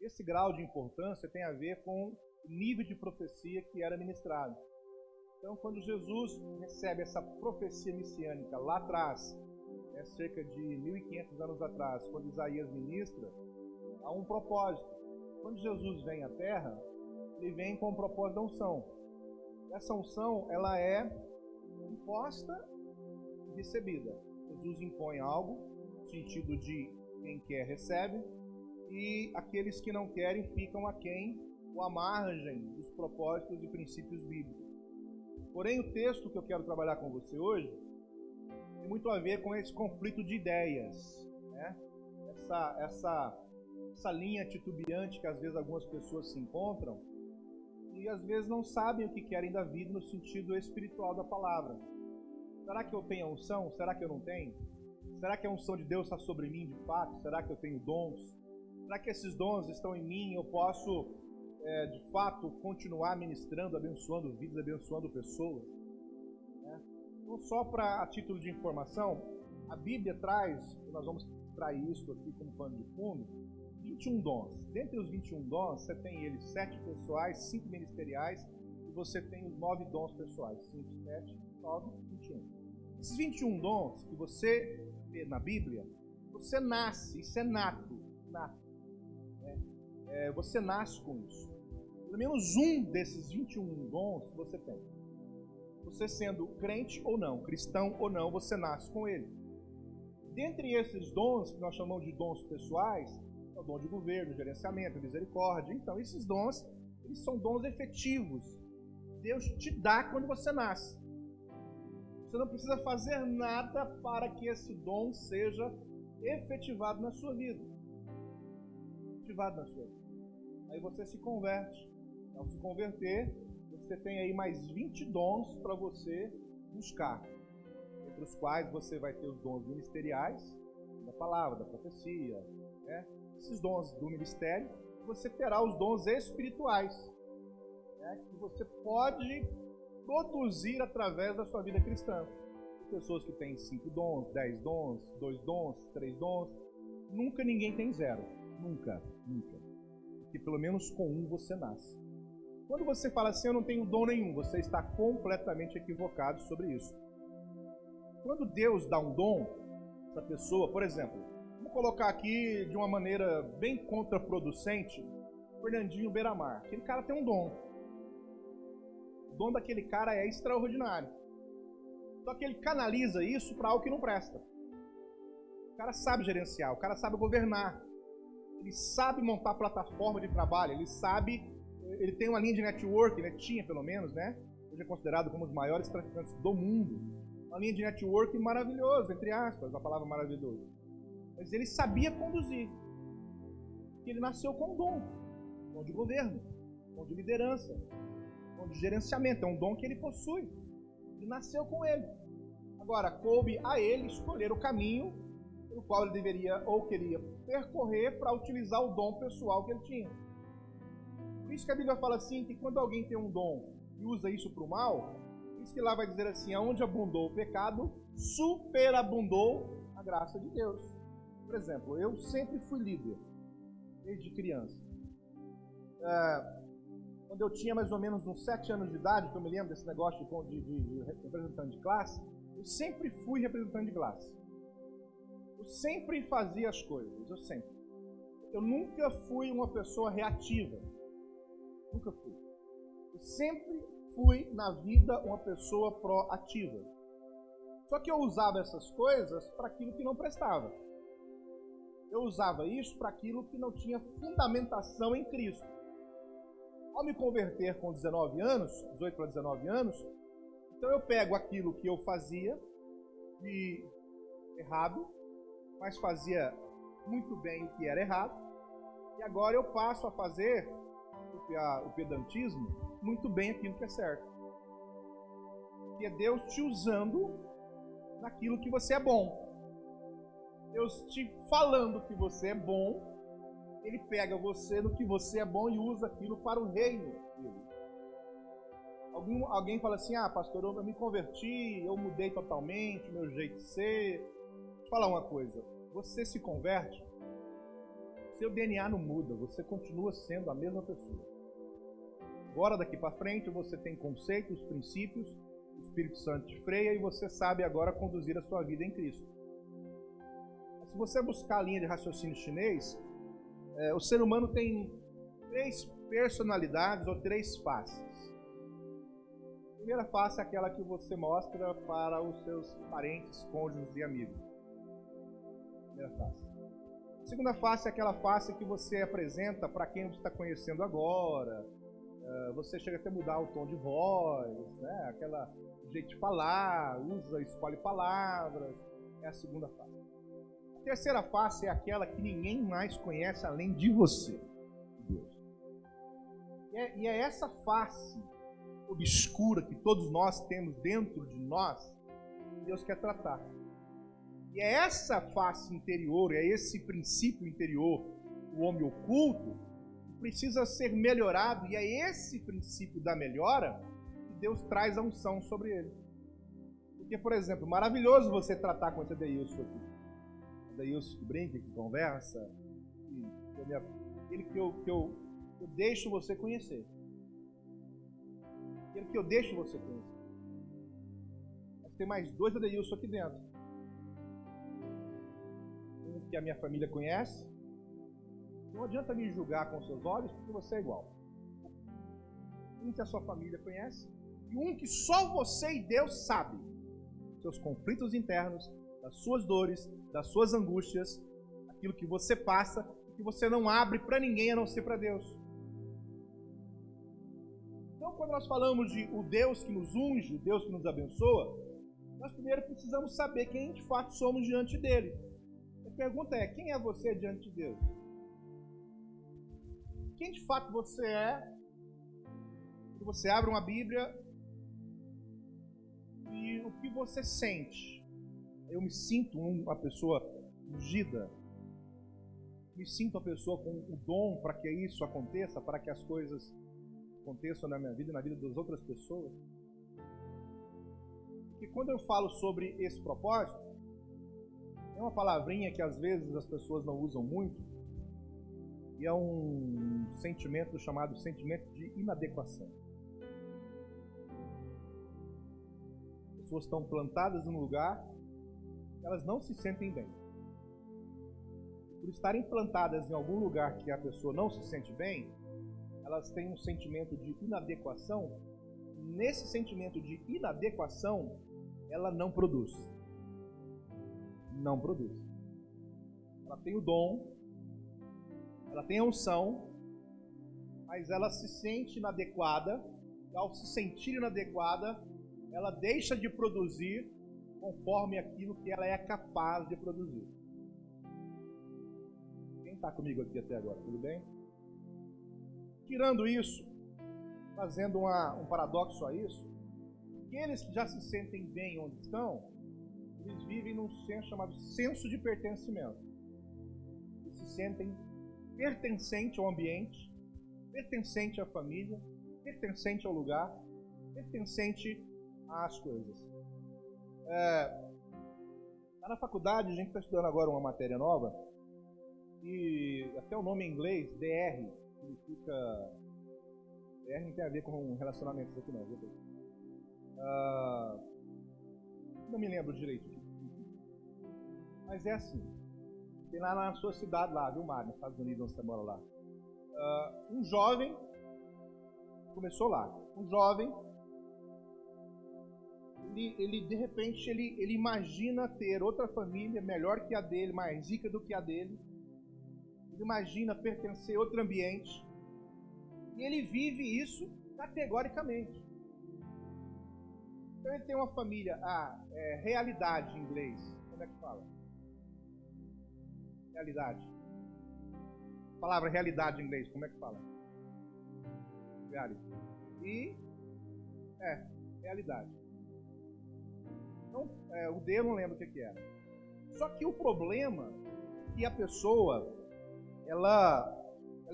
esse grau de importância tem a ver com o nível de profecia que era ministrado. Então, quando Jesus recebe essa profecia messiânica lá atrás, cerca de 1.500 anos atrás, quando Isaías ministra, há um propósito. Quando Jesus vem à Terra, ele vem com o propósito da unção. Essa unção, ela é imposta e recebida. Jesus impõe algo, no sentido de quem quer recebe, e aqueles que não querem ficam aquém ou à margem dos propósitos e princípios bíblicos. Porém, o texto que eu quero trabalhar com você hoje tem muito a ver com esse conflito de ideias, né? Essa linha titubeante que às vezes algumas pessoas se encontram e às vezes não sabem o que querem da vida no sentido espiritual da palavra. Será que eu tenho a unção? Será que eu não tenho? Será que a unção de Deus está sobre mim de fato? Será que eu tenho dons? Será que esses dons estão em mim? Eu posso, de fato, continuar ministrando, abençoando vidas, abençoando pessoas? Então, só a título de informação, a Bíblia traz, e nós vamos trair isso aqui como pano de fundo, 21 dons. Dentre os 21 dons, você tem eles 7 pessoais, 5 ministeriais, e você tem os 9 dons pessoais. 5, 7, 9, 21. Esses 21 dons que você vê na Bíblia, você nasce, isso é nato. Você nasce com isso. Pelo menos um desses 21 dons você tem. Você sendo crente ou não, cristão ou não, você nasce com ele. Dentre esses dons, que nós chamamos de dons pessoais, é o dom de governo, gerenciamento, misericórdia. Então, esses dons, eles são dons efetivos. Deus te dá quando você nasce. Você não precisa fazer nada para que esse dom seja efetivado na sua vida. Aí você se converte. Ao se converter, você tem aí mais 20 dons para você buscar, entre os quais você vai ter os dons ministeriais, da palavra, da profecia, né? Esses dons do ministério. Você terá os dons espirituais, né? Que você pode produzir através da sua vida cristã. Pessoas que têm 5 dons, 10 dons, 2 dons, 3 dons. Nunca ninguém tem 0. Nunca. Porque pelo menos com um você nasce. Quando você fala assim, eu não tenho dom nenhum, você está completamente equivocado sobre isso. Quando Deus dá um dom, essa pessoa, por exemplo, vamos colocar aqui de uma maneira bem contraproducente, Fernandinho Beiramar. Aquele cara tem um dom. O dom daquele cara é extraordinário. Só que ele canaliza isso para algo que não presta. O cara sabe gerenciar, o cara sabe governar. Ele sabe montar plataforma de trabalho, ele tem uma linha de network, né? Tinha pelo menos, né? Hoje é considerado como um dos maiores traficantes do mundo. Uma linha de network maravilhosa, entre aspas, a palavra maravilhosa. Mas ele sabia conduzir. Porque ele nasceu com um dom de governo, dom de liderança, dom de gerenciamento, é um dom que ele possui. Ele nasceu com ele. Agora, coube a ele escolher o caminho pelo qual ele deveria ou queria percorrer para utilizar o dom pessoal que ele tinha. Por isso que a Bíblia fala assim, que quando alguém tem um dom e usa isso para o mal, por isso que lá vai dizer assim, aonde abundou o pecado, superabundou a graça de Deus. Por exemplo, eu sempre fui líder, desde criança. Quando eu tinha mais ou menos uns 7 anos de idade, que eu me lembro desse negócio de representante de classe, eu sempre fui representante de classe. Eu sempre fazia as coisas, Eu nunca fui uma pessoa reativa. Nunca fui. Eu sempre fui, na vida, uma pessoa proativa. Só que eu usava essas coisas para aquilo que não prestava. Eu usava isso para aquilo que não tinha fundamentação em Cristo. Ao me converter com 19 anos, 18 para 19 anos, então eu pego aquilo que eu fazia de errado, mas fazia muito bem o que era errado, e agora eu passo a fazer o pedantismo muito bem aquilo que é certo. Que é Deus te usando naquilo que você é bom. Deus te falando que você é bom, Ele pega você no que você é bom e usa aquilo para o reino dele. Alguém fala assim, pastor, eu me converti, eu mudei totalmente, meu jeito de ser. Vou falar uma coisa, você se converte, Seu DNA não muda, você continua sendo a mesma pessoa. Agora, daqui para frente, você tem conceitos, princípios, o Espírito Santo te freia e você sabe agora conduzir a sua vida em Cristo. Se você buscar a linha de raciocínio chinês, o ser humano tem 3 personalidades ou 3 faces. A primeira face é aquela que você mostra para os seus parentes, cônjuges e amigos. Primeira face. A segunda face é aquela face que você apresenta para quem você está conhecendo agora. Você chega até a mudar o tom de voz, né? Aquela jeito de falar, escolhe palavras. É a segunda face. A terceira face é aquela que ninguém mais conhece além de você, Deus. E é essa face obscura que todos nós temos dentro de nós que Deus quer tratar. E é essa face interior, é esse princípio interior, o homem oculto, que precisa ser melhorado, e é esse princípio da melhora que Deus traz a unção sobre ele. Porque, por exemplo, maravilhoso você tratar com esse Adeilson aqui. Adeilson que brinca, que conversa, aquele que eu deixo você conhecer. Aquele que eu deixo você conhecer. Mas tem mais 2 Adeilson aqui dentro. Um que a minha família conhece. Não adianta me julgar com seus olhos, porque você é igual. Um que a sua família conhece. E um que só você e Deus sabem. Seus conflitos internos, das suas dores, das suas angústias, aquilo que você passa e que você não abre para ninguém a não ser para Deus. Então, quando nós falamos de o Deus que nos unge, o Deus que nos abençoa, nós primeiro precisamos saber quem de fato somos diante dele. A pergunta é, quem é você diante de Deus? Quem de fato você é? Quando você abre uma Bíblia e o que você sente? Eu me sinto uma pessoa ungida. Me sinto uma pessoa com o dom para que isso aconteça, para que as coisas aconteçam na minha vida e na vida das outras pessoas. E quando eu falo sobre esse propósito, é uma palavrinha que às vezes as pessoas não usam muito, e é um sentimento chamado sentimento de inadequação. As pessoas estão plantadas num lugar, elas não se sentem bem. Por estarem plantadas em algum lugar que a pessoa não se sente bem, elas têm um sentimento de inadequação. Nesse sentimento de inadequação, ela não produz. Não produz. Ela tem o dom, ela tem a unção, mas ela se sente inadequada, e ao se sentir inadequada, ela deixa de produzir conforme aquilo que ela é capaz de produzir. Quem está comigo aqui até agora? Tudo bem? Tirando isso, fazendo um paradoxo a isso, aqueles que já se sentem bem onde estão, eles vivem num senso chamado senso de pertencimento. Eles se sentem pertencente ao ambiente, pertencente à família, pertencente ao lugar, pertencente às coisas. Lá na faculdade, a gente está estudando agora uma matéria nova, e até o nome em inglês, DR, significa... DR não tem a ver com relacionamentos aqui não, viu? Não me lembro direito. Mas é assim. Tem lá na sua cidade, lá, viu, Mário, nos Estados Unidos, onde você mora lá. Um jovem, começou lá, um jovem, ele de repente, ele imagina ter outra família melhor que a dele, mais rica do que a dele. Ele imagina pertencer a outro ambiente. E ele vive isso categoricamente. Então ele tem uma família, realidade em inglês. Como é que fala? Realidade. A palavra realidade em inglês, como é que fala? Reality. E realidade. Então, o D eu não lembro o que era. Só que o problema é que a pessoa, ela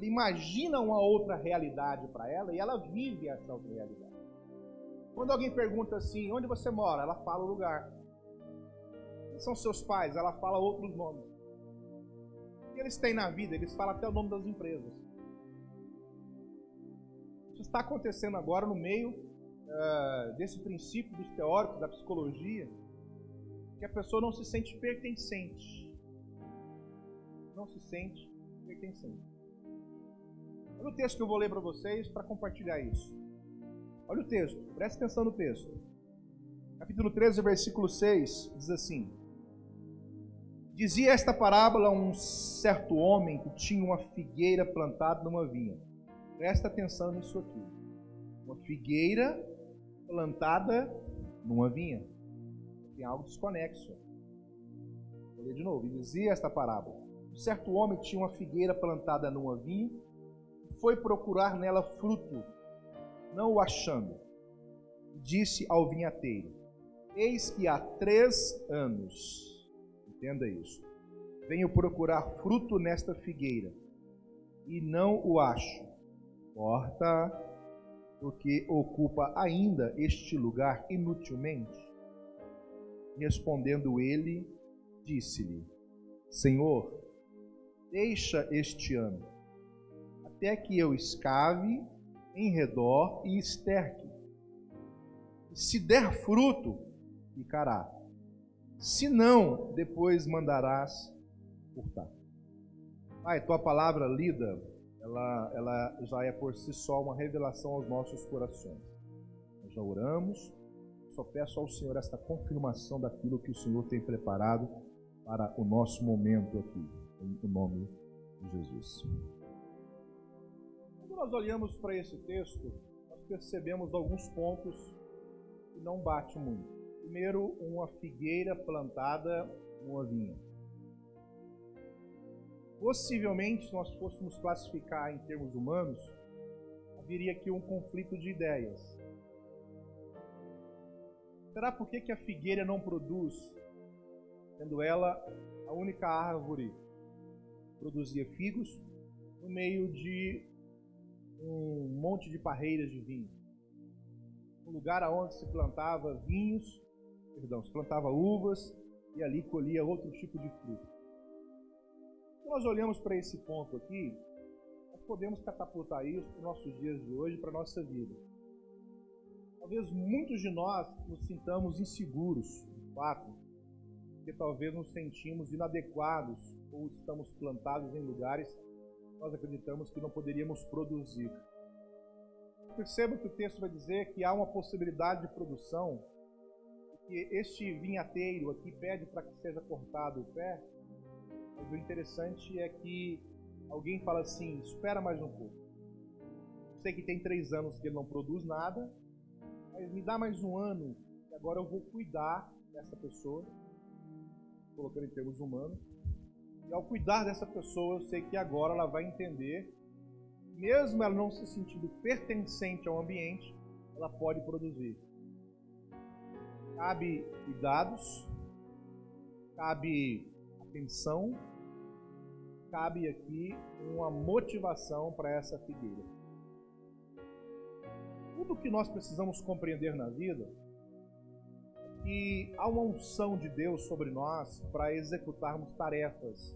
imagina uma outra realidade para ela e ela vive essa outra realidade. Quando alguém pergunta assim, onde você mora? Ela fala o lugar. Quem são seus pais? Ela fala outros nomes. que eles têm na vida, eles falam até o nome das empresas. Isso está acontecendo agora no meio desse princípio dos teóricos da psicologia, que a pessoa não se sente pertencente. Não se sente pertencente. Olha o texto que eu vou ler para vocês para compartilhar isso. Olha o texto, preste atenção no texto. Capítulo 13, versículo 6, diz assim: Dizia esta parábola um certo homem que tinha uma figueira plantada numa vinha. Presta atenção nisso aqui. Uma figueira plantada numa vinha. Tem algo desconexo. Vou ler de novo. Dizia esta parábola: um certo homem tinha uma figueira plantada numa vinha e foi procurar nela fruto, não o achando. Disse ao vinhateiro: Eis que há 3 anos, entenda isso, venho procurar fruto nesta figueira e não o acho. Corta, porque ocupa ainda este lugar inutilmente. Respondendo ele, disse-lhe: Senhor, deixa este ano, até que eu escave em redor e esterque. Se der fruto, ficará. Se não, depois mandarás cortar. Pai, tua palavra lida, ela já é por si só uma revelação aos nossos corações. Nós já oramos, só peço ao Senhor esta confirmação daquilo que o Senhor tem preparado para o nosso momento aqui, em nome de Jesus. Quando nós olhamos para esse texto, nós percebemos alguns pontos que não batem muito. Primeiro, uma figueira plantada numa vinha. Possivelmente, se nós fôssemos classificar em termos humanos, haveria aqui um conflito de ideias. Será por que a figueira não produz, sendo ela a única árvore que produzia figos, no meio de um monte de parreiras de vinho? Um lugar onde se plantava se plantava uvas e ali colhia outro tipo de fruto. Se nós olhamos para esse ponto aqui, nós podemos catapultar isso para os nossos dias de hoje, para a nossa vida. Talvez muitos de nós nos sintamos inseguros, de fato, porque talvez nos sentimos inadequados ou estamos plantados em lugares que nós acreditamos que não poderíamos produzir. Perceba que o texto vai dizer que há uma possibilidade de produção, que este vinhateiro aqui pede para que seja cortado o pé, mas o interessante é que alguém fala assim: espera mais um pouco. Eu sei que tem 3 anos que ele não produz nada, mas me dá mais um ano, e agora eu vou cuidar dessa pessoa, colocando em termos humanos, e ao cuidar dessa pessoa, eu sei que agora ela vai entender, mesmo ela não se sentindo pertencente ao ambiente, ela pode produzir. Cabe cuidados, cabe atenção, cabe aqui uma motivação para essa figueira. Tudo que nós precisamos compreender na vida é que há uma unção de Deus sobre nós para executarmos tarefas.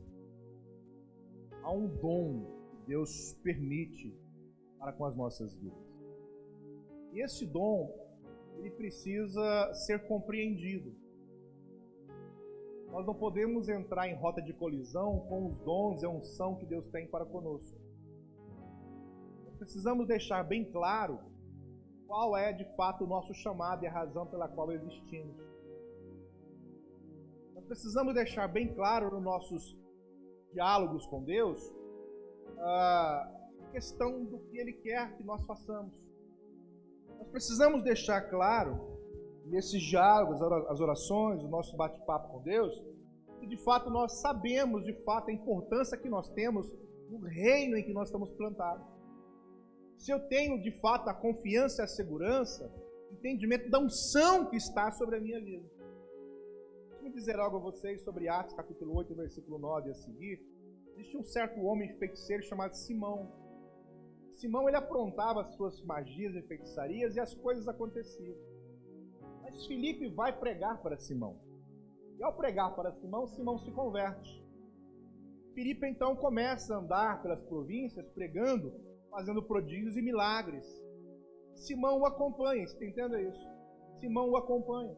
Há um dom que Deus permite para com as nossas vidas. E esse dom, ele precisa ser compreendido. Nós não podemos entrar em rota de colisão com os dons e a unção que Deus tem para conosco. Nós precisamos deixar bem claro qual é de fato o nosso chamado e a razão pela qual existimos. Nós precisamos deixar bem claro nos nossos diálogos com Deus a questão do que Ele quer que nós façamos. Nós precisamos deixar claro nesses diálogos, as orações, o nosso bate-papo com Deus, que de fato nós sabemos de fato a importância que nós temos no reino em que nós estamos plantados. Se eu tenho de fato a confiança e a segurança, o entendimento da unção que está sobre a minha vida. Deixa eu dizer algo a vocês sobre Atos capítulo 8, versículo 9 a seguir. Existe um certo homem feiticeiro chamado Simão. Simão, ele aprontava as suas magias e feitiçarias e as coisas aconteciam. Mas Filipe vai pregar para Simão. E ao pregar para Simão, Simão se converte. Filipe então começa a andar pelas províncias, pregando, fazendo prodígios e milagres. Simão o acompanha, você entende isso? Simão o acompanha.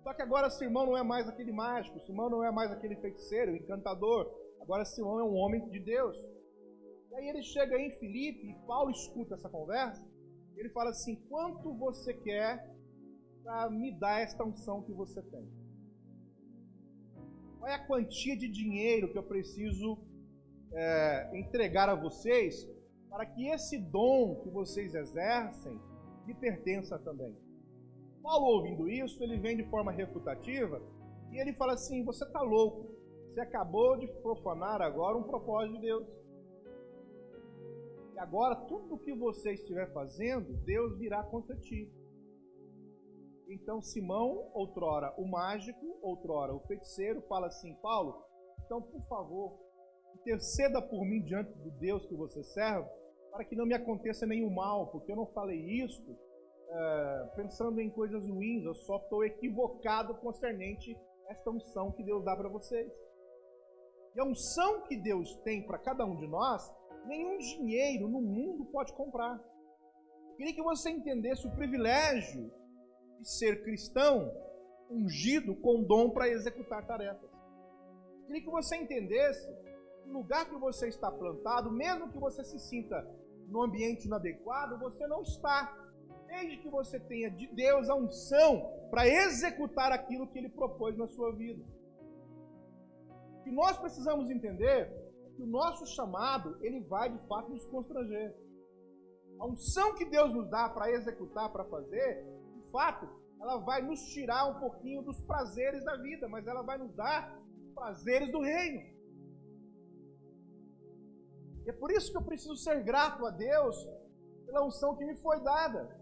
Só que agora Simão não é mais aquele mágico, Simão não é mais aquele feiticeiro, encantador. Agora Simão é um homem de Deus. E aí ele chega em Filipe e Paulo escuta essa conversa. Ele fala assim: quanto você quer para me dar esta unção que você tem? Qual é a quantia de dinheiro que eu preciso entregar a vocês para que esse dom que vocês exercem me pertença também? Paulo, ouvindo isso, ele vem de forma refutativa e ele fala assim: você está louco, você acabou de profanar agora um propósito de Deus. E agora tudo o que você estiver fazendo, Deus virá contra ti. Então Simão, outrora o mágico, outrora o feiticeiro, fala assim: Paulo, então por favor, interceda por mim diante do Deus que você serve, para que não me aconteça nenhum mal, porque eu não falei isso pensando em coisas ruins, eu só estou equivocado concernente esta unção que Deus dá para vocês. E a unção que Deus tem para cada um de nós, nenhum dinheiro no mundo pode comprar. Eu queria que você entendesse o privilégio de ser cristão, ungido com dom para executar tarefas. Eu queria que você entendesse que no lugar que você está plantado, mesmo que você se sinta no ambiente inadequado, você não está, desde que você tenha de Deus a unção para executar aquilo que Ele propôs na sua vida. O que nós precisamos entender é que o nosso chamado, ele vai de fato nos constranger. A unção que Deus nos dá para executar, para fazer, de fato, ela vai nos tirar um pouquinho dos prazeres da vida, mas ela vai nos dar os prazeres do reino. E é por isso que eu preciso ser grato a Deus pela unção que me foi dada.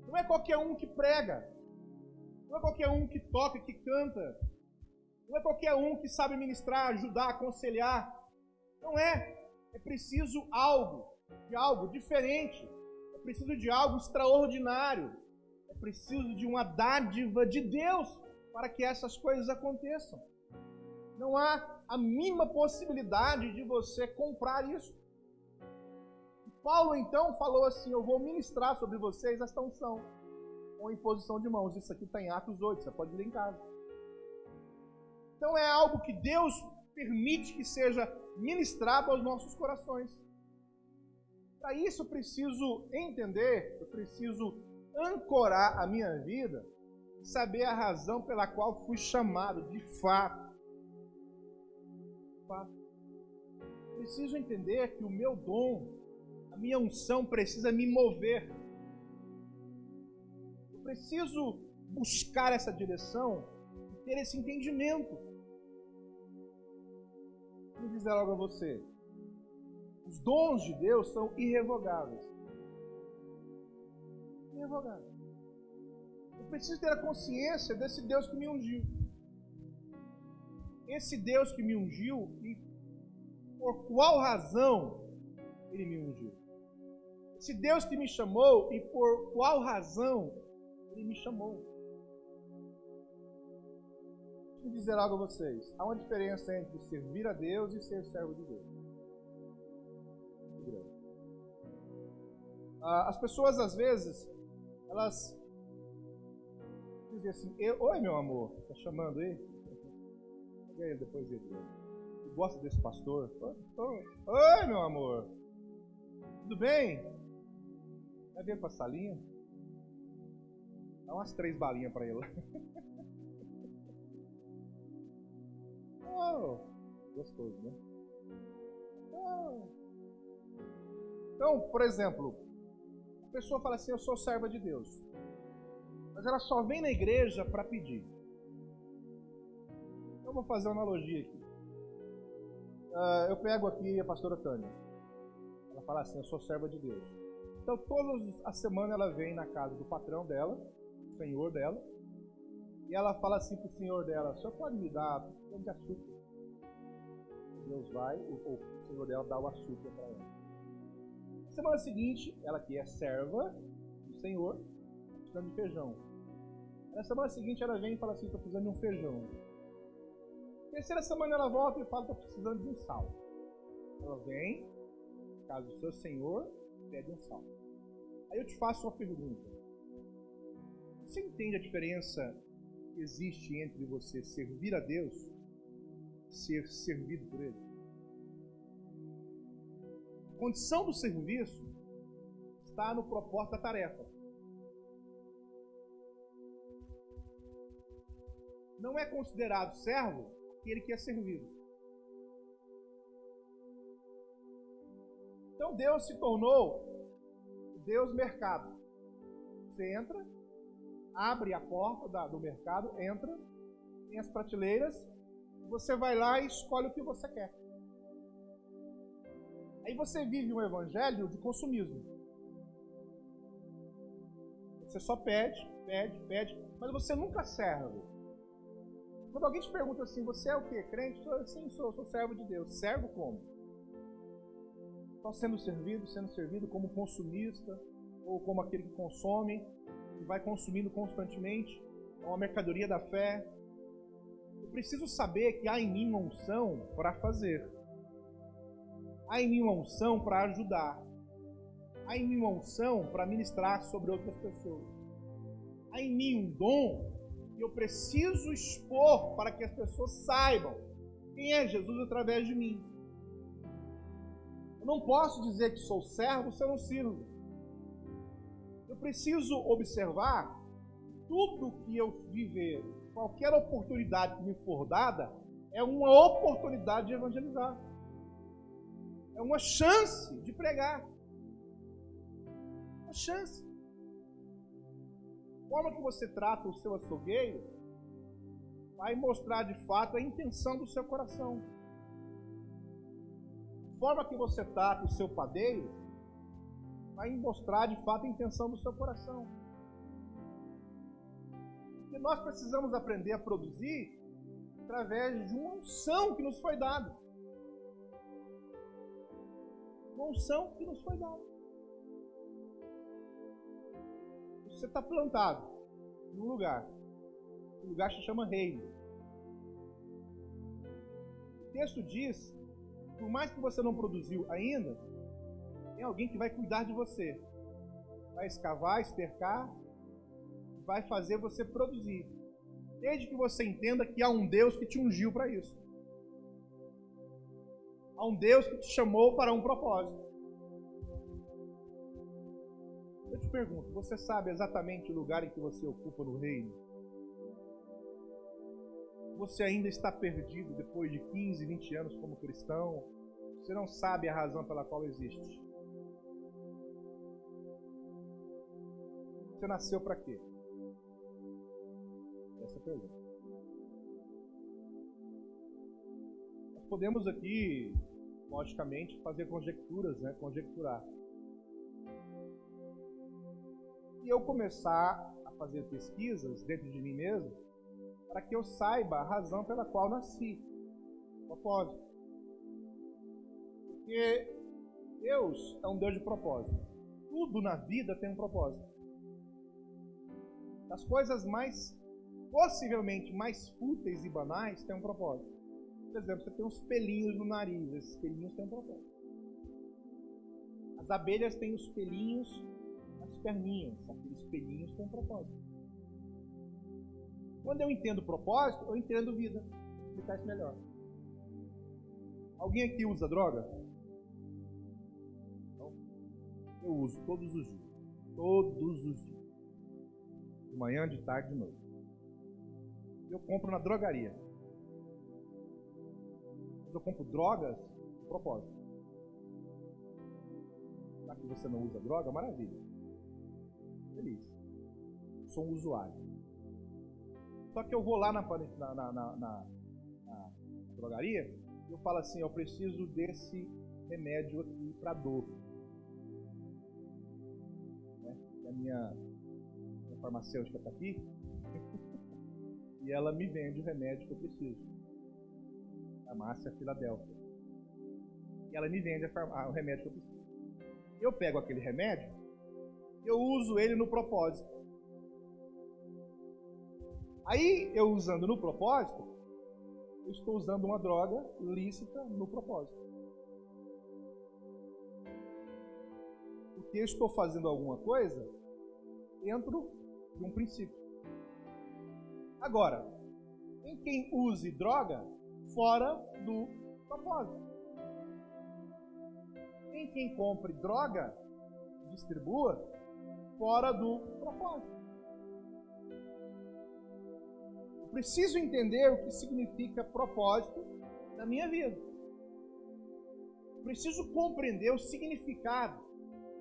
Não é qualquer um que prega, não é qualquer um que toca, que canta, não é qualquer um que sabe ministrar, ajudar, aconselhar. Não é. É preciso de algo diferente. É preciso de algo extraordinário. É preciso de uma dádiva de Deus para que essas coisas aconteçam. Não há a mínima possibilidade de você comprar isso. Paulo então falou assim: eu vou ministrar sobre vocês esta unção com imposição de mãos. Isso aqui está em Atos 8, você pode ler em casa. Então é algo que Deus permite que seja ministrado aos nossos corações. Para isso eu preciso entender, eu preciso ancorar a minha vida e saber a razão pela qual fui chamado de fato. Preciso entender que o meu dom, a minha unção precisa me mover. Eu preciso buscar essa direção e ter esse entendimento. Vou dizer logo a você: os dons de Deus são irrevogáveis. Irrevogáveis. Eu preciso ter a consciência desse Deus que me ungiu. Esse Deus que me ungiu e por qual razão Ele me ungiu. Esse Deus que me chamou e por qual razão Ele me chamou. Deixa eu dizer algo a vocês. Há uma diferença entre servir a Deus e ser servo de Deus. As pessoas, às vezes, elas dizem assim: oi, meu amor, está chamando aí? Pega ele depois dele. Gosta desse pastor? Oi, meu amor. Tudo bem? Vai vir para a salinha? Dá umas 3 balinhas para ele lá. Oh, gostoso, né? Oh. Então, por exemplo, a pessoa fala assim: eu sou serva de Deus. Mas ela só vem na igreja para pedir. Eu vou fazer uma analogia aqui. Eu pego aqui a pastora Tânia. Ela fala assim: eu sou serva de Deus. Então todas as semanas ela vem na casa do patrão dela, o senhor dela, e ela fala assim pro senhor dela: o senhor pode me dar um pouco de açúcar? Deus vai, o senhor dela dá o açúcar para ela. Na semana seguinte, ela que é serva do senhor, precisando de feijão. Na semana seguinte ela vem e fala assim: estou precisando de um feijão. Terceira semana ela volta e fala: estou precisando de um sal. Ela vem, na casa do seu senhor, pede um sal. Aí eu te faço uma pergunta. Você entende a diferença que existe entre você servir a Deus e ser servido por Ele? A condição do serviço está no propósito da tarefa. Não é considerado servo aquele que é servido. Então Deus se tornou o Deus mercado. Você entra, abre a porta do mercado, entra, tem as prateleiras, você vai lá e escolhe o que você quer. Aí você vive um evangelho de consumismo. Você só pede, mas você nunca serve. Quando alguém te pergunta assim: você é o quê? Crente? Sim, sou servo de Deus. Servo como? Só sendo servido como consumista, ou como aquele que consome, que vai consumindo constantemente. É uma mercadoria da fé. Eu preciso saber que há em mim uma unção para fazer. Há em mim uma unção para ajudar. Há em mim uma unção para ministrar sobre outras pessoas. Há em mim um dom que eu preciso expor para que as pessoas saibam quem é Jesus através de mim. Eu não posso dizer que sou servo se eu não sirvo. Eu preciso observar tudo que eu viver, qualquer oportunidade que me for dada, é uma oportunidade de evangelizar. É uma chance de pregar. Uma chance. A forma que você trata o seu açougueiro vai mostrar de fato a intenção do seu coração. A forma que você trata o seu padeiro vai mostrar de fato a intenção do seu coração. Porque nós precisamos aprender a produzir através de uma unção que nos foi dada. Uma unção que nos foi dada. Você está plantado num lugar. O lugar se chama reino. O texto diz, por mais que você não produziu ainda, tem alguém que vai cuidar de você. Vai escavar, estercar, vai fazer você produzir. Desde que você entenda que há um Deus que te ungiu para isso. Há um Deus que te chamou para um propósito. Eu te pergunto, você sabe exatamente o lugar em que você ocupa no reino? Você ainda está perdido depois de 15, 20 anos como cristão? Você não sabe a razão pela qual existe? Você nasceu para quê? Essa é a pergunta. Nós podemos aqui, logicamente, fazer conjecturas, conjecturar. E eu começar a fazer pesquisas dentro de mim mesmo, para que eu saiba a razão pela qual nasci. Propósito. Porque Deus é um Deus de propósito. Tudo na vida tem um propósito. As coisas possivelmente mais fúteis e banais têm um propósito. Por exemplo, você tem uns pelinhos no nariz. Esses pelinhos têm um propósito. As abelhas têm os pelinhos nas perninhas. Aqueles pelinhos têm um propósito. Quando eu entendo propósito, eu entendo vida. Vou explicar isso melhor. Alguém aqui usa droga? Não? Eu uso todos os dias. Todos os dias. De manhã, de tarde, de noite. Eu compro na drogaria. Mas eu compro drogas de propósito. Já que você não usa droga, maravilha. Feliz. Sou um usuário. Só que eu vou lá na drogaria e eu falo assim: eu preciso desse remédio aqui para dor. E a minha farmacêutica está aqui e ela me vende o remédio que eu preciso. A Márcia Filadélfia. E ela me vende o remédio que eu preciso. Eu pego aquele remédio, eu uso ele no propósito. Aí, eu usando no propósito, eu estou usando uma droga lícita no propósito. Porque eu estou fazendo alguma coisa dentro de um princípio. Agora, tem quem use droga fora do propósito. Tem quem compre droga, distribua, fora do propósito. Eu preciso entender o que significa propósito na minha vida. Eu preciso compreender o significado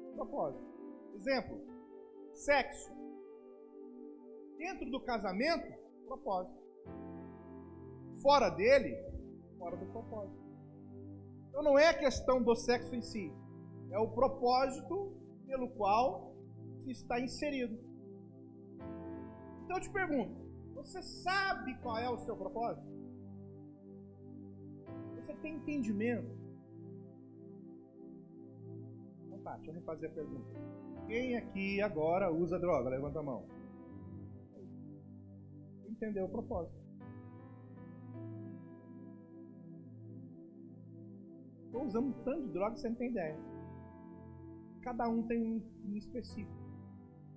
do propósito. Exemplo, sexo. Dentro do casamento, propósito. Fora dele, fora do propósito. Então não é a questão do sexo em si, é o propósito pelo qual se está inserido. Então eu te pergunto, você sabe qual é o seu propósito? Você tem entendimento? Então tá, deixa eu me fazer a pergunta. Quem aqui agora usa droga? Levanta a mão. Entendeu o propósito. Estou usando um tanto de droga que você não tem ideia. Cada um tem um específico.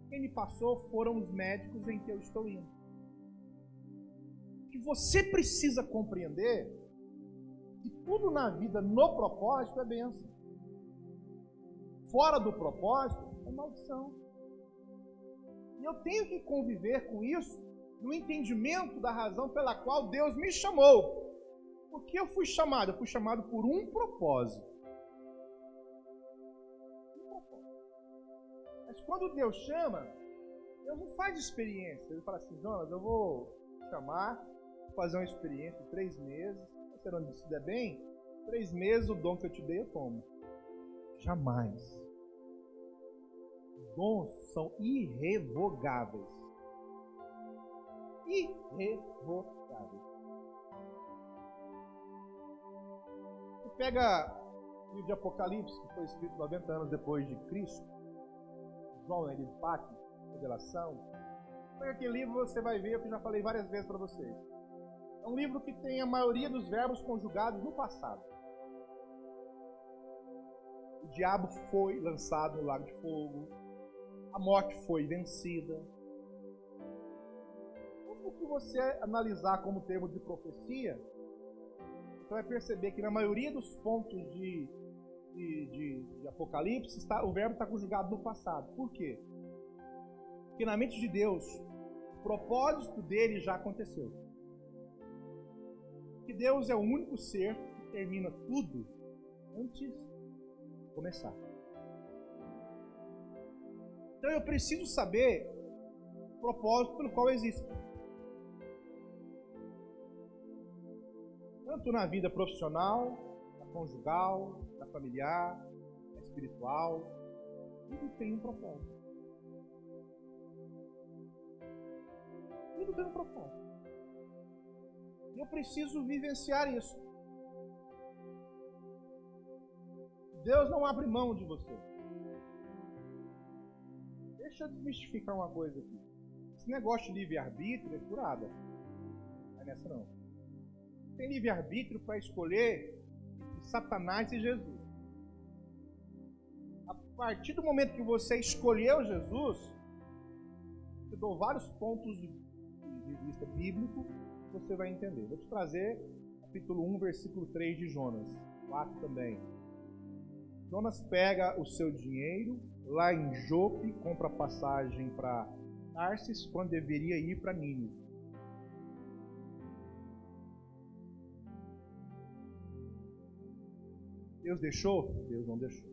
Quem me passou foram os médicos em que eu estou indo. Que você precisa compreender que tudo na vida no propósito é bênção. Fora do propósito é maldição. E eu tenho que conviver com isso no entendimento da razão pela qual Deus me chamou. Por que eu fui chamado? Eu fui chamado por um propósito. Mas quando Deus chama, Deus não faz experiência. Ele fala assim, Jonas, eu vou chamar, vou fazer uma experiência de 3 meses. Se se der bem, 3 meses o dom que eu te dei eu tomo. Jamais. Os dons são irrevogáveis. Irrevogáveis. Você pega o livro de Apocalipse, que foi escrito 90 anos depois de Cristo. João, ele impacta, revelação. Pega aquele livro, você vai ver o que eu já falei várias vezes para vocês. É um livro que tem a maioria dos verbos conjugados no passado. O diabo foi lançado no lago de fogo. A morte foi vencida. Tudo que você analisar como termo de profecia, você vai perceber que na maioria dos pontos de Apocalipse, o verbo está conjugado no passado. Por quê? Porque na mente de Deus, o propósito dele já aconteceu. Que Deus é o único ser que termina tudo antes de começar. Então eu preciso saber o propósito pelo qual existe. Tanto na vida profissional, na conjugal, na familiar, na espiritual, tudo tem um propósito. Tudo tem um propósito. E eu preciso vivenciar isso. Deus não abre mão de você. Deixa eu desmistificar uma coisa aqui. Esse negócio de livre-arbítrio é furada. Não é nessa não. Tem livre-arbítrio para escolher entre Satanás e Jesus. A partir do momento que você escolheu Jesus, eu dou vários pontos de vista bíblico, você vai entender. Vou te trazer capítulo 1, versículo 3 de Jonas. 4 também. Jonas pega o seu dinheiro lá em Jope, compra passagem para Tarsis, quando deveria ir para Nínive. Deus deixou? Deus não deixou.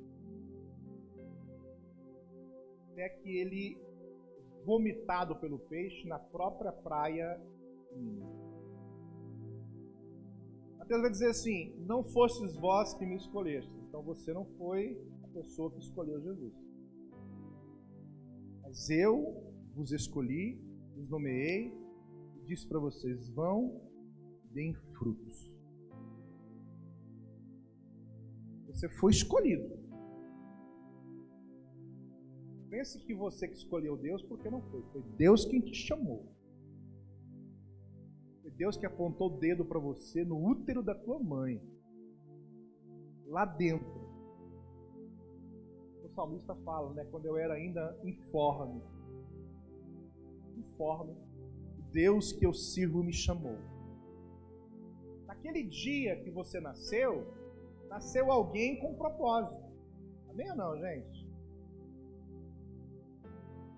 Até que ele, vomitado pelo peixe na própria praia. Deus vai dizer assim: não fostes vós que me escolhestes. Então você não foi a pessoa que escolheu Jesus. Mas eu vos escolhi, vos nomeei e disse para vocês: vão e deem frutos. Você foi escolhido. Pense que você que escolheu Deus, porque não foi. Foi Deus quem te chamou. Foi Deus que apontou o dedo para você no útero da tua mãe. Lá dentro. O salmista fala, né? Quando eu era ainda informe. Deus que eu sirvo me chamou. Naquele dia que você nasceu alguém com propósito. Amém ou não, gente?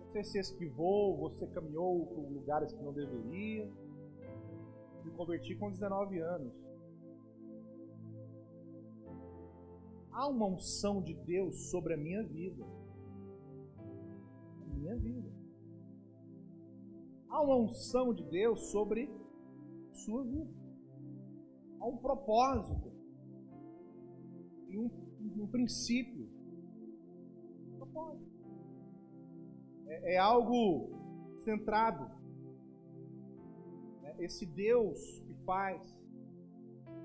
Você se esquivou, você caminhou por lugares que não deveria. Me converti com 19 anos. Há uma unção de Deus sobre a minha vida. A minha vida. Há uma unção de Deus sobre a sua vida. Há um propósito. E um princípio. Um propósito. É algo centrado. Esse Deus que faz.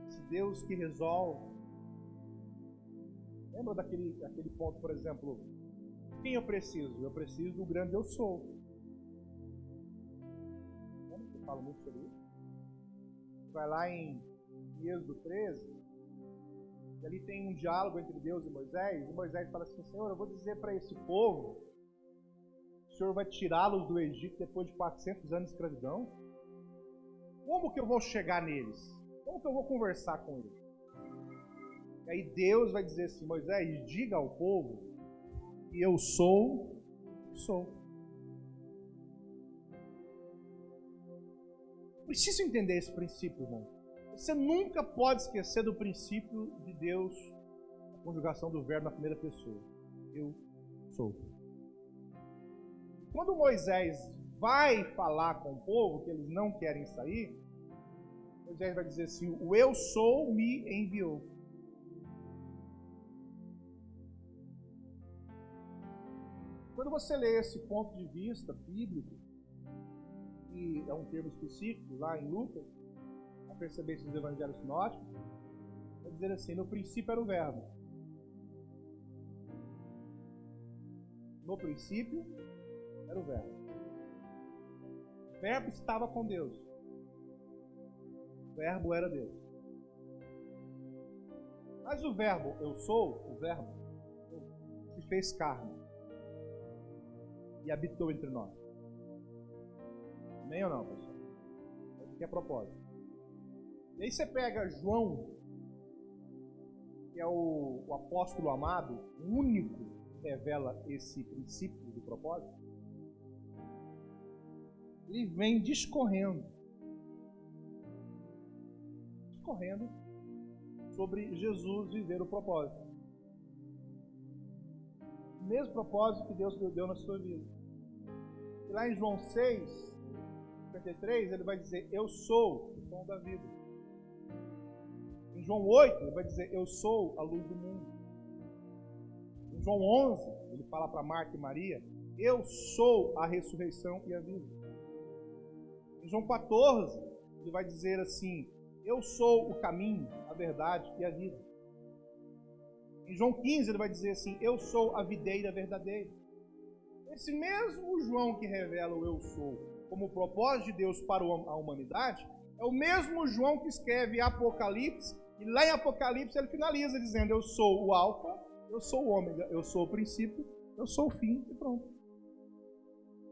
Esse Deus que resolve. Lembra daquele ponto, por exemplo, quem eu preciso? Eu preciso do grande eu sou. Lembra que eu falo muito sobre isso? Vai lá em Êxodo 13, e ali tem um diálogo entre Deus e Moisés fala assim, Senhor, eu vou dizer para esse povo, o Senhor vai tirá-los do Egito depois de 400 anos de escravidão? Como que eu vou chegar neles? Como que eu vou conversar com eles? E aí Deus vai dizer assim, Moisés, diga ao povo que eu sou. Preciso entender esse princípio, irmão. Você nunca pode esquecer do princípio de Deus, a conjugação do verbo na primeira pessoa. Eu sou. Quando Moisés vai falar com o povo, que eles não querem sair, Moisés vai dizer assim, o eu sou me enviou. Quando você lê esse ponto de vista bíblico, que é um termo específico lá em Lucas, a perceber esses evangelhos sinóticos, vai dizer assim, no princípio era o verbo. No princípio era o verbo. O verbo estava com Deus. O verbo era Deus. Mas o verbo eu sou, o verbo, se fez carne e habitou entre nós. Amém ou não, pessoal? Isso aqui é propósito. E aí você pega João, que é o apóstolo amado, o único que revela esse princípio do propósito. Ele vem discorrendo sobre Jesus viver o propósito. O mesmo propósito que Deus deu na sua vida. E lá em João 6, 53, ele vai dizer, eu sou o pão da vida. Em João 8, ele vai dizer, eu sou a luz do mundo. Em João 11, ele fala para Marta e Maria, eu sou a ressurreição e a vida. Em João 14, ele vai dizer assim, eu sou o caminho, a verdade e a vida. Em João 15, ele vai dizer assim, eu sou a videira verdadeira. Esse mesmo João que revela o eu sou como propósito de Deus para a humanidade, é o mesmo João que escreve Apocalipse, e lá em Apocalipse ele finaliza dizendo, eu sou o alfa, eu sou o ômega, eu sou o princípio, eu sou o fim, e pronto.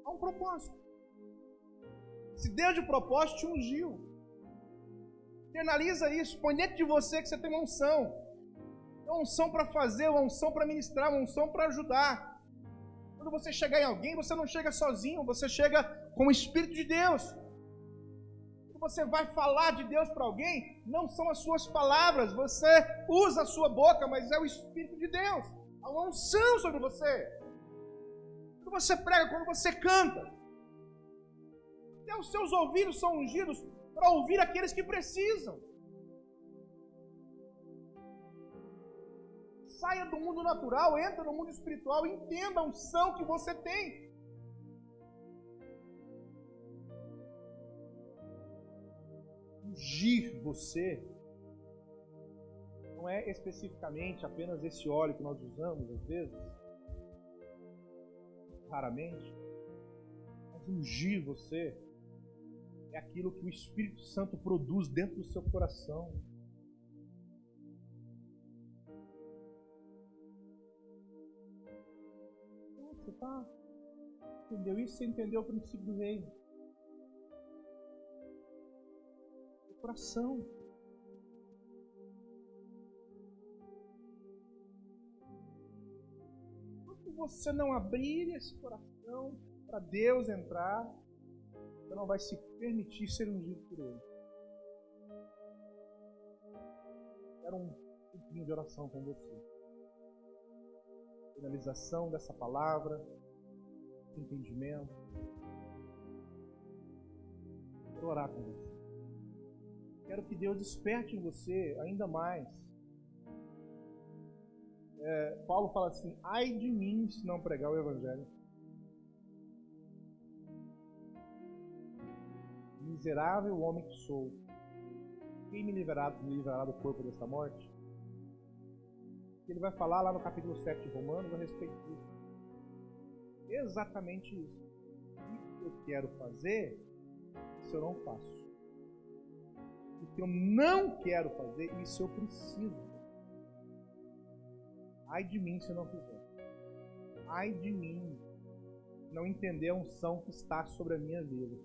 Há um propósito. Se Deus de propósito te ungiu, internaliza isso, põe dentro de você que você tem uma unção. Uma unção para fazer, uma unção para ministrar, uma unção para ajudar. Quando você chegar em alguém, você não chega sozinho, você chega com o Espírito de Deus. Quando você vai falar de Deus para alguém, não são as suas palavras, você usa a sua boca, mas é o Espírito de Deus. Há uma unção sobre você. Quando você prega, quando você canta, até os seus ouvidos são ungidos para ouvir aqueles que precisam. Saia do mundo natural, entra no mundo espiritual, entenda a unção que você tem. Ungir você não é especificamente apenas esse óleo que nós usamos às vezes, raramente, mas ungir você é é aquilo que o Espírito Santo produz dentro do seu coração. Você entendeu isso? Você entendeu o princípio do reino. O coração. Quando você não abrir esse coração para Deus entrar, você não vai se permitir ser ungido por Ele. Quero um pouquinho de oração com você. Finalização dessa palavra, entendimento. Quero orar com você. Quero que Deus desperte em você ainda mais. Paulo fala assim: ai de mim se não pregar o Evangelho. Miserável homem que sou, quem me livrará do corpo desta morte? Ele vai falar lá no capítulo 7 de Romanos a respeito disso. Exatamente isso. O que eu quero fazer, isso eu não faço. O que eu não quero fazer, isso eu preciso. Ai de mim se eu não fizer. Ai de mim se não entender a unção que está sobre a minha vida.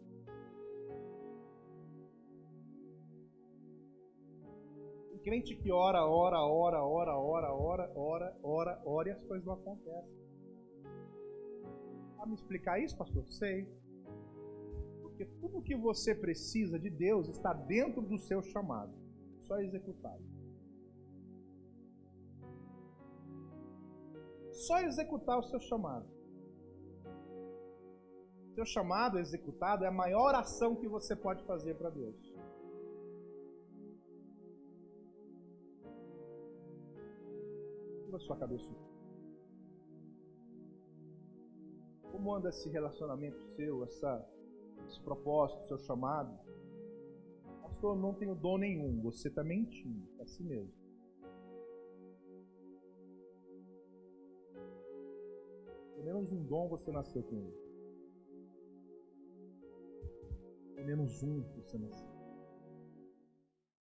Crente que ora e as coisas não acontecem. Vai me explicar isso, pastor? Sei. Porque tudo que você precisa de Deus está dentro do seu chamado. Só executá-lo. Só executar o seu chamado. Seu chamado executado é a maior ação que você pode fazer para Deus. A sua cabeça. Como anda esse relacionamento seu, esse propósito, seu chamado? Pastor, não tenho dom nenhum. Você está mentindo, é assim mesmo. Pelo menos um dom você nasceu com ele. Pelo menos um você nasceu.